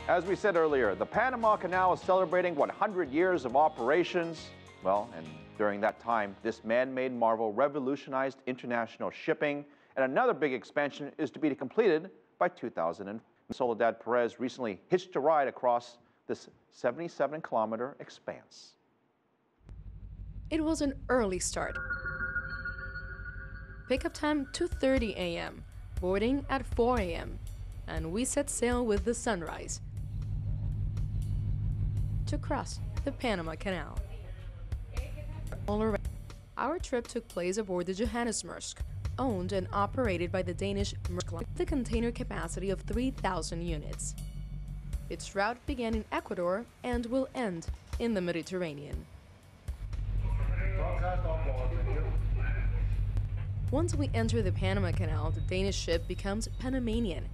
As we said earlier, the Panama Canal is celebrating 100 years of operations. Well, and during that time, this man-made marvel revolutionized international shipping, and another big expansion is to be completed by 2000. Soledad Perez recently hitched a ride across this 77-kilometer expanse. It was an early start. Pickup time 2:30 a.m., boarding at 4 a.m., and we set sail with the sunrise to cross the Panama Canal. All around. Our trip took place aboard the Johannesburg, owned and operated by the Danish Maersk Line, with a container capacity of 3,000 units. Its route began in Ecuador and will end in the Mediterranean. Once we enter the Panama Canal, the Danish ship becomes Panamanian,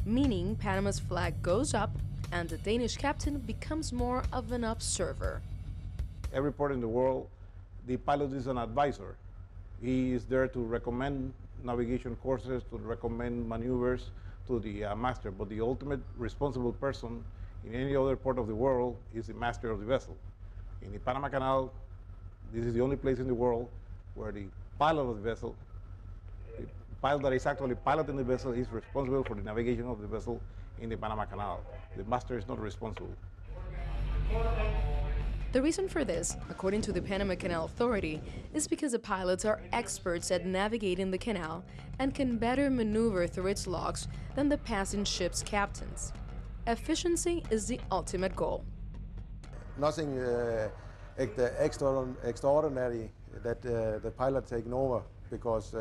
meaning Panama's flag goes up and the Danish captain becomes more of an observer. Every port in the world, the pilot is an advisor. He is there to recommend navigation courses, to recommend maneuvers to the master, but the ultimate responsible person in any other port of the world is the master of the vessel. In the Panama Canal, this is the only place in the world where the pilot of the vessel, the pilot that is actually piloting the vessel, is responsible for the navigation of the vessel in the Panama Canal. The master is not responsible. The reason for this, according to the Panama Canal Authority, is because the pilots are experts at navigating the canal and can better maneuver through its locks than the passing ship's captains. Efficiency is the ultimate goal. Nothing extraordinary that the pilot taking over, because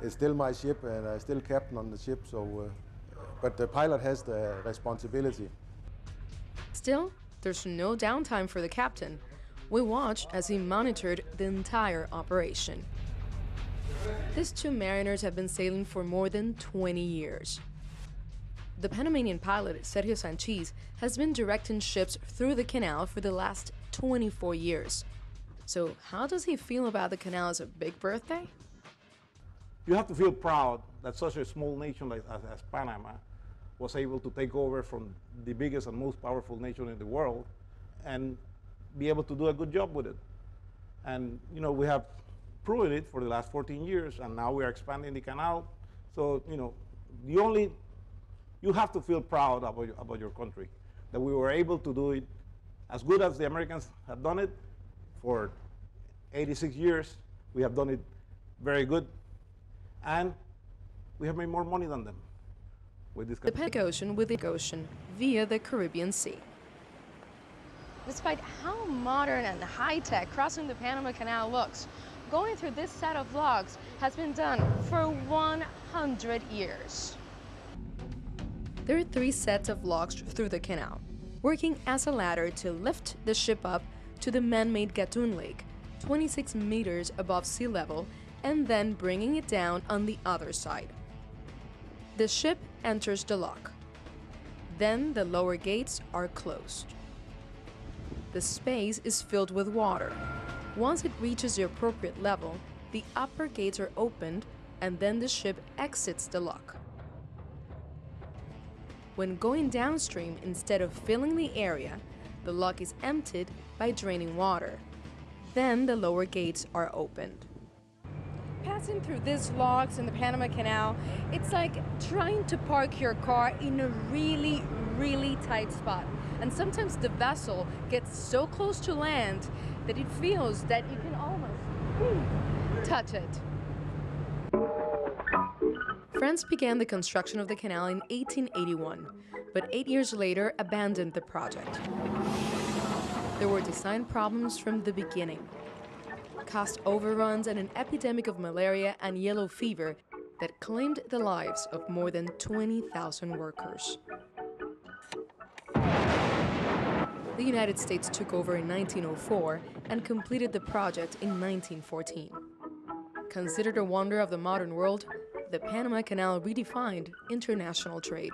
it's still my ship and I'm still captain on the ship, so, but the pilot has the responsibility. Still, there's no downtime for the captain. We watched as he monitored the entire operation. These two mariners have been sailing for more than 20 years. The Panamanian pilot, Sergio Sanchez, has been directing ships through the canal for the last 24 years. So how does he feel about the canal as a big birthday? You have to feel proud that such a small nation as Panama was able to take over from the biggest and most powerful nation in the world and be able to do a good job with it. And you know, we have proven it for the last 14 years, and now we are expanding the canal. So you know, you have to feel proud about your country, that we were able to do it as good as the Americans have done it for 86 years. We have done it very good, and we have made more money than them. With this the Pacific Ocean with the ocean via the Caribbean Sea. Despite how modern and high-tech crossing the Panama Canal looks, going through this set of locks has been done for 100 years. There are 3 sets of locks through the canal, working as a ladder to lift the ship up to the man-made Gatun Lake, 26 meters above sea level, and then bringing it down on the other side. The ship enters the lock. Then the lower gates are closed. The space is filled with water. Once it reaches the appropriate level, the upper gates are opened and then the ship exits the lock. When going downstream, instead of filling the area, the lock is emptied by draining water. Then the lower gates are opened. Passing through these locks in the Panama Canal, it's like trying to park your car in a really, really tight spot. And sometimes the vessel gets so close to land that it feels that you can almost touch it. France began the construction of the canal in 1881, but 8 years later abandoned the project. There were design problems from the beginning. Cost overruns and an epidemic of malaria and yellow fever that claimed the lives of more than 20,000 workers. The United States took over in 1904 and completed the project in 1914. Considered a wonder of the modern world, the Panama Canal redefined international trade.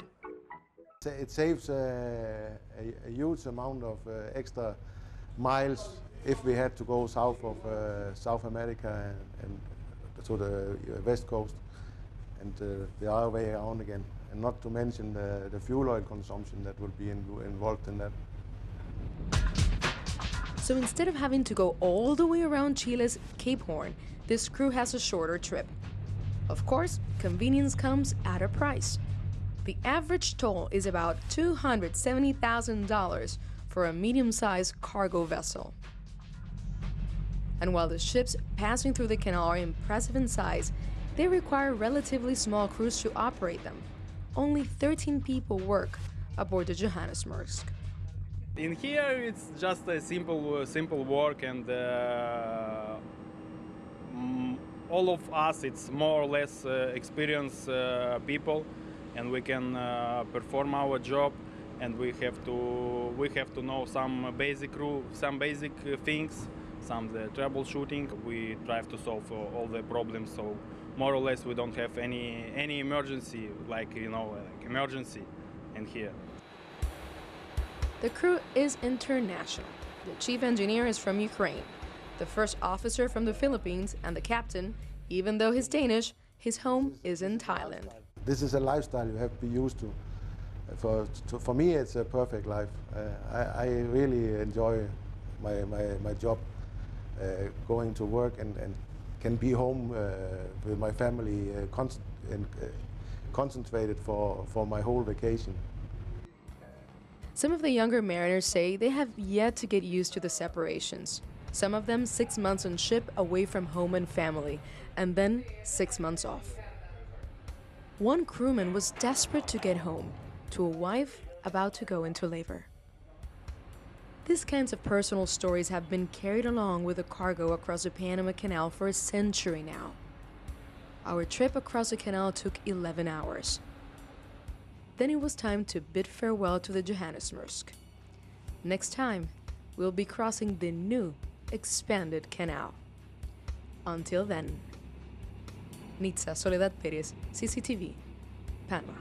It saves a huge amount of extra miles if we had to go south of South America and to the west coast and the other way around again. and not to mention the fuel oil consumption that will be involved in that. So instead of having to go all the way around Chile's Cape Horn, this crew has a shorter trip. Of course, convenience comes at a price. The average toll is about $270,000 for a medium-sized cargo vessel. And while the ships passing through the canal are impressive in size, they require relatively small crews to operate them. Only 13 people work aboard the Johannesburg. In here, it's just a simple work, and all of us, it's more or less experienced people, and we can perform our job. And we have to know some basic things, some troubleshooting. We try to solve all the problems. So more or less, we don't have any emergency, like emergency in here. The crew is international. The chief engineer is from Ukraine, the first officer from the Philippines, and the captain, even though he's Danish, his home is in Thailand. This is a lifestyle you have to be used to. For me, it's a perfect life. I really enjoy my job, going to work and can be home with my family concentrated for my whole vacation. Some of the younger mariners say they have yet to get used to the separations. Some of them 6 months on ship away from home and family, and then 6 months off. One crewman was desperate to get home to a wife about to go into labor. These kinds of personal stories have been carried along with the cargo across the Panama Canal for a century now. Our trip across the canal took 11 hours. Then it was time to bid farewell to the Johannesburg. Next time, we'll be crossing the new, expanded canal. Until then, Nitza Soledad Perez, CCTV, Panama.